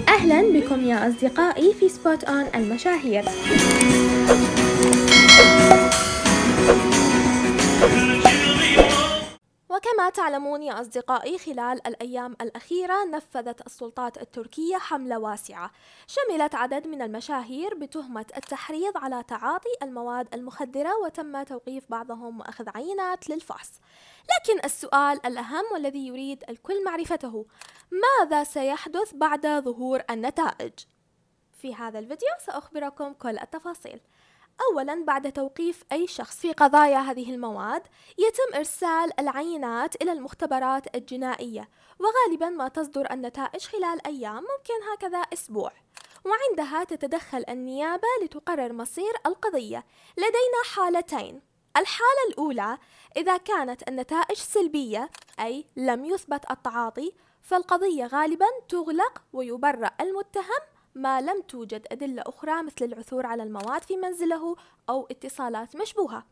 أهلا بكم يا أصدقائي في سبوت أون المشاهير. وكما تعلمون يا أصدقائي، خلال الأيام الأخيرة نفذت السلطات التركية حملة واسعة شملت عدد من المشاهير بتهمة التحريض على تعاطي المواد المخدرة، وتم توقيف بعضهم وأخذ عينات للفحص. لكن السؤال الأهم والذي يريد الكل معرفته: ماذا سيحدث بعد ظهور النتائج؟ في هذا الفيديو سأخبركم كل التفاصيل. أولاً، بعد توقيف أي شخص في قضايا هذه المواد يتم إرسال العينات إلى المختبرات الجنائية، وغالباً ما تصدر النتائج خلال أيام، ممكن هكذا أسبوع، وعندها تتدخل النيابة لتقرر مصير القضية. لدينا حالتين: الحالة الأولى إذا كانت النتائج سلبية أي لم يثبت التعاطي، فالقضية غالباً تغلق ويبرأ المتهم ما لم توجد أدلة أخرى مثل العثور على المواد في منزله أو اتصالات مشبوهة.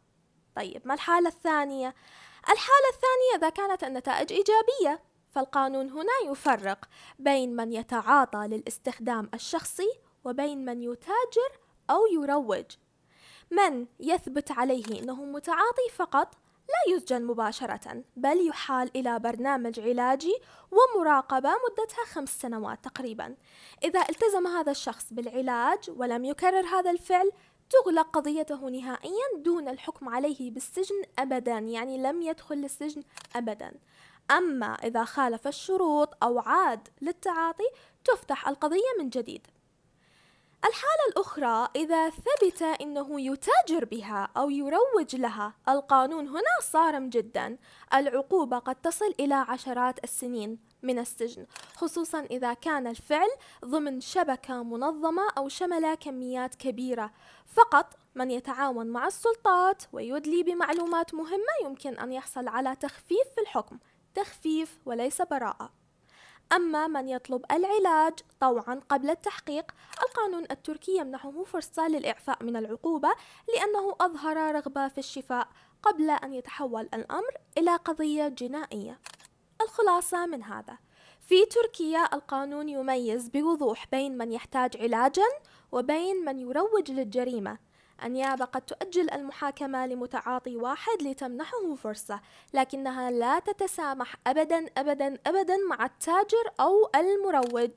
طيب، ما الحالة الثانية؟ الحالة الثانية إذا كانت النتائج إيجابية، فالقانون هنا يفرق بين من يتعاطى للاستخدام الشخصي وبين من يتاجر أو يروج. من يثبت عليه أنه متعاطي فقط لا يسجن مباشرة، بل يحال إلى برنامج علاجي ومراقبة مدتها 5 سنوات تقريبا. إذا التزم هذا الشخص بالعلاج ولم يكرر هذا الفعل، تغلق قضيته نهائيا دون الحكم عليه بالسجن أبدا، يعني لم يدخل للسجن أبدا. أما إذا خالف الشروط أو عاد للتعاطي، تفتح القضية من جديد. الحالة الأخرى إذا ثبت أنه يتاجر بها أو يروج لها، القانون هنا صارم جدا، العقوبة قد تصل إلى عشرات السنين من السجن، خصوصا إذا كان الفعل ضمن شبكة منظمة أو شمل كميات كبيرة. فقط من يتعاون مع السلطات ويدلي بمعلومات مهمة يمكن أن يحصل على تخفيف في الحكم، تخفيف وليس براءة. أما من يطلب العلاج طوعا قبل التحقيق، القانون التركي يمنحه فرصة للإعفاء من العقوبة لأنه أظهر رغبة في الشفاء قبل أن يتحول الأمر إلى قضية جنائية. الخلاصة من هذا: في تركيا القانون يميز بوضوح بين من يحتاج علاجا وبين من يروج للجريمة. النيابة قد تؤجل المحاكمة لمتعاطي واحد لتمنحه فرصة، لكنها لا تتسامح أبدا أبدا أبدا مع التاجر أو المروج.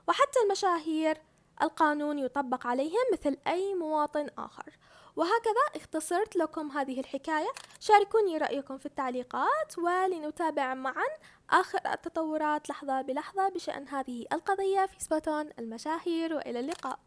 وحتى المشاهير القانون يطبق عليهم مثل أي مواطن آخر. وهكذا اختصرت لكم هذه الحكاية. شاركوني رأيكم في التعليقات، ولنتابع معا آخر التطورات لحظة بلحظة بشأن هذه القضية في سبوت أون المشاهير، وإلى اللقاء.